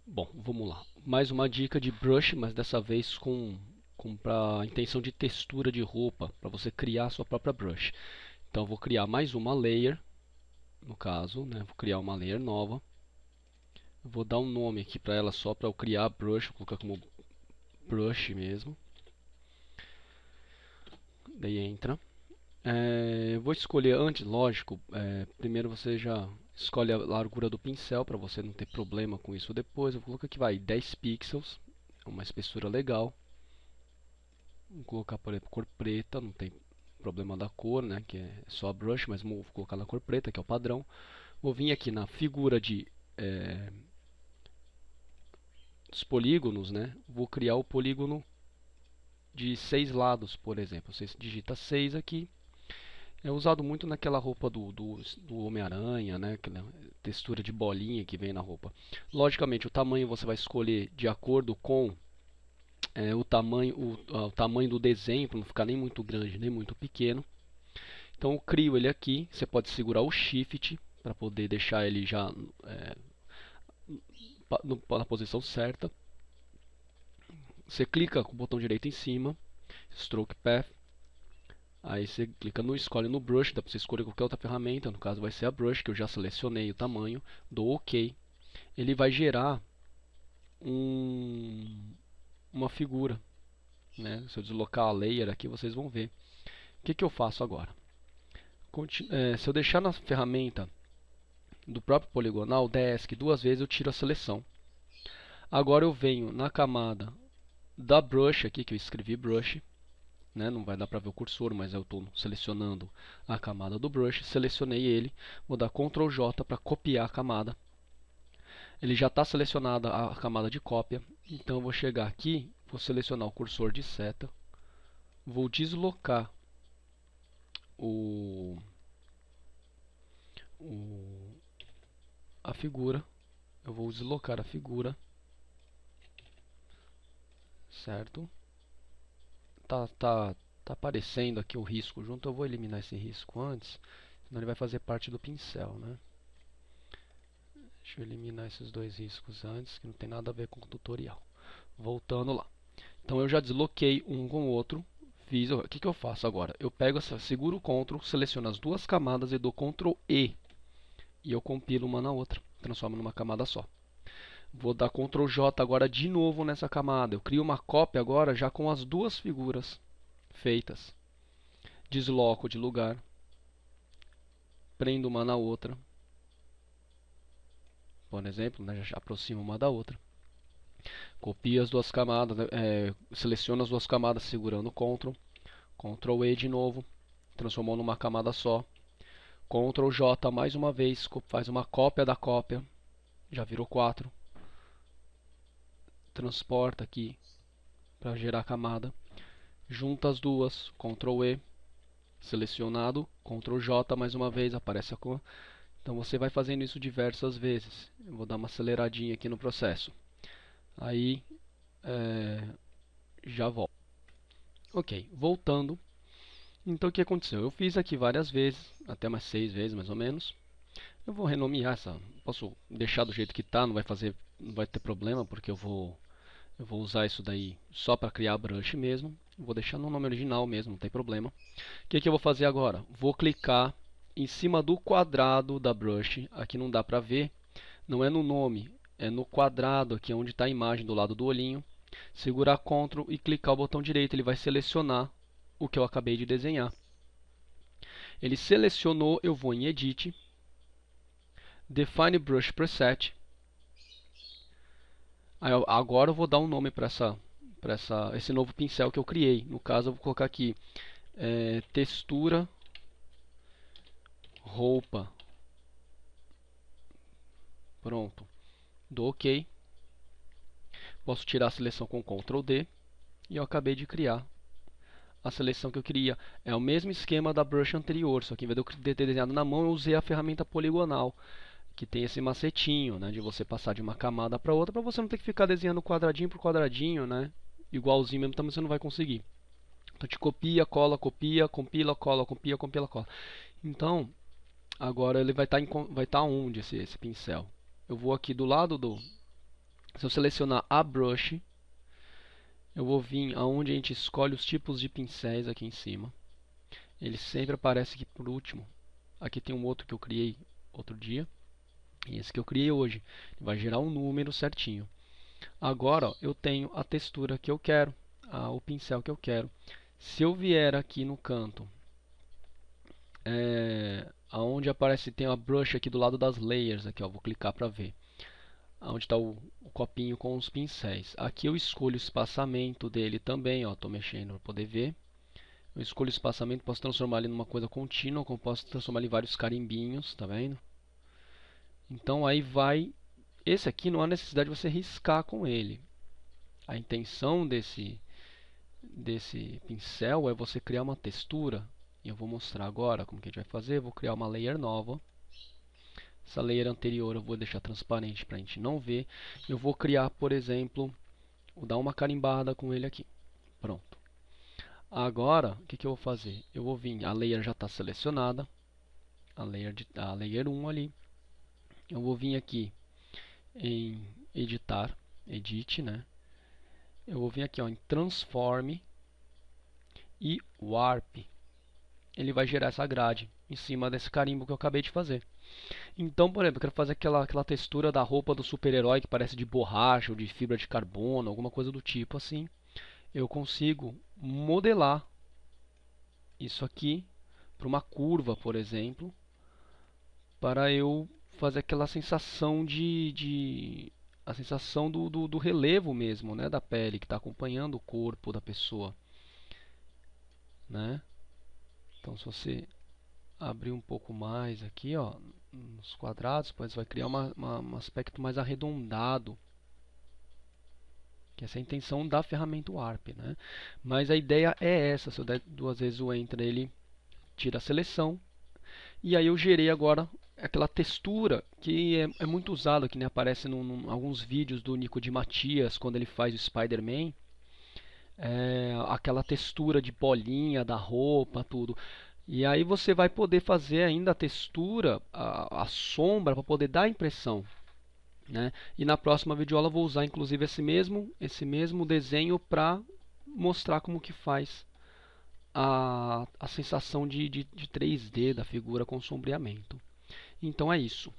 Bom, vamos lá. Mais uma dica de brush, mas dessa vez com a intenção de textura de roupa, para você criar a sua própria brush. Então eu vou criar mais uma layer, no caso, né? Vou criar uma layer nova. Eu vou dar um nome aqui para ela só para eu criar a brush, vou colocar como brush mesmo. Daí entra. Eu vou escolher antes, lógico, primeiro você já escolhe a largura do pincel para você não ter problema com isso depois. Eu vou colocar aqui, vai, 10 pixels, é uma espessura legal. Vou colocar, por exemplo, cor preta, não tem problema da cor, né, que é só a brush, mas vou colocar na cor preta, que é o padrão. Vou vir aqui na figura dos polígonos, né, vou criar o polígono de 6 lados, por exemplo. Você digita 6 aqui. É usado muito naquela roupa do Homem-Aranha, né? Aquela textura de bolinha que vem na roupa. Logicamente, o tamanho você vai escolher de acordo com o tamanho do desenho, para não ficar nem muito grande nem muito pequeno. Então eu crio ele aqui. Você pode segurar o Shift para poder deixar ele já na posição certa. Você clica com o botão direito em cima, Stroke Path. Aí você clica no, escolhe no Brush, dá para você escolher qualquer outra ferramenta, no caso vai ser a Brush, que eu já selecionei o tamanho, dou OK. Ele vai gerar uma figura, né? Se eu deslocar a layer aqui, vocês vão ver. O que eu faço agora? Se eu deixar na ferramenta do próprio poligonal, Desk, duas vezes eu tiro a seleção. Agora eu venho na camada da Brush aqui, que eu escrevi Brush, né? Não vai dar para ver o cursor, mas eu estou selecionando a camada do brush, selecionei ele, vou dar Ctrl J para copiar a camada. Ele já está selecionada a camada de cópia, então eu vou chegar aqui, vou selecionar o cursor de seta, vou deslocar o, a figura, eu vou deslocar a figura, certo? Tá aparecendo aqui o risco junto, eu vou eliminar esse risco antes, senão ele vai fazer parte do pincel, né? Deixa eu eliminar esses dois riscos antes, que não tem nada a ver com o tutorial. Voltando lá. Então eu já desloquei um com o outro. O que eu faço agora? Eu pego seguro o Ctrl, seleciono as duas camadas e dou Ctrl E. E eu compilo uma na outra, transformo numa camada só. Vou dar Ctrl J agora de novo nessa camada. Eu crio uma cópia agora já com as duas figuras feitas. Desloco de lugar. Prendo uma na outra. Por exemplo, né, já aproximo uma da outra. Copio as duas camadas, seleciono as duas camadas segurando Ctrl, Ctrl E de novo, transformou numa camada só. Ctrl J mais uma vez, faz uma cópia da cópia, já virou 4. Transporta aqui para gerar a camada. Junta as duas, Ctrl E, selecionado, Ctrl J mais uma vez, aparece a cor. Então você vai fazendo isso diversas vezes. Eu vou dar uma aceleradinha aqui no processo. Aí já volto. Ok, voltando. Então o que aconteceu? Eu fiz aqui várias vezes, até umas 6 vezes mais ou menos. Eu vou renomear essa, posso deixar do jeito que está, não vai ter problema, porque eu vou usar isso daí só para criar brush mesmo. Vou deixar no nome original mesmo, não tem problema. O que eu vou fazer agora? Vou clicar em cima do quadrado da brush, aqui não dá para ver, não é no nome, é no quadrado aqui onde está a imagem do lado do olhinho. Segurar Ctrl e clicar o botão direito, ele vai selecionar o que eu acabei de desenhar. Ele selecionou, eu vou em Edit, Define Brush Preset. Agora eu vou dar um nome para esse novo pincel que eu criei. No caso, eu vou colocar aqui textura roupa. Pronto. Dou OK. Posso tirar a seleção com Ctrl D. E eu acabei de criar a seleção que eu queria. É o mesmo esquema da brush anterior, só que em vez de eu ter desenhado na mão, eu usei a ferramenta poligonal, que tem esse macetinho, né, de você passar de uma camada para outra, para você não ter que ficar desenhando quadradinho por quadradinho, né, igualzinho mesmo, também você não vai conseguir. Então te copia, cola, copia, compila, cola, copia, compila, cola. Então, agora ele vai estar onde esse pincel? Eu vou aqui do lado Se eu selecionar a brush, eu vou vir aonde a gente escolhe os tipos de pincéis aqui em cima. Ele sempre aparece aqui por último. Aqui tem um outro que eu criei outro dia. E esse que eu criei hoje. Vai gerar um número certinho. Agora, ó, eu tenho a textura que eu quero, o pincel que eu quero. Se eu vier aqui no canto, aonde aparece, tem a brush aqui do lado das layers, aqui, ó, vou clicar para ver. Onde está o copinho com os pincéis. Aqui eu escolho o espaçamento dele também, ó, estou mexendo para poder ver. Eu escolho o espaçamento, posso transformar ele numa coisa contínua, como posso transformar ele em vários carimbinhos, tá vendo? Então aí vai, esse aqui não há necessidade de você riscar com ele. A intenção desse pincel é você criar uma textura. E eu vou mostrar agora como que a gente vai fazer. Eu vou criar uma layer nova. Essa layer anterior eu vou deixar transparente para a gente não ver. Eu vou criar, por exemplo, vou dar uma carimbada com ele aqui. Pronto. Agora, o que eu vou fazer? Eu vou vir, a layer já está selecionada. A layer 1 ali. Eu vou vir aqui em editar, edit, né? Eu vou vir aqui, ó, em transform e warp. Ele vai gerar essa grade em cima desse carimbo que eu acabei de fazer. Então, por exemplo, eu quero fazer aquela textura da roupa do super-herói que parece de borracha ou de fibra de carbono, alguma coisa do tipo assim. Eu consigo modelar isso aqui para uma curva, por exemplo, para eu fazer aquela sensação a sensação do relevo mesmo, né, da pele que está acompanhando o corpo da pessoa, né? Então, se você abrir um pouco mais aqui, ó, nos quadrados, depois vai criar um aspecto mais arredondado, que essa é a intenção da ferramenta Warp, né? Mas a ideia é essa. Se eu der duas vezes o Enter, ele tira a seleção. E aí eu gerei agora aquela textura que é muito usada, que, né, aparece em alguns vídeos do Nico de Matias, quando ele faz o Spider-Man. Aquela textura de bolinha da roupa, tudo. E aí você vai poder fazer ainda a textura, a sombra, para poder dar a impressão, né? E na próxima videoaula eu vou usar inclusive esse mesmo desenho para mostrar como que faz a sensação de 3D da figura com sombreamento. Então é isso.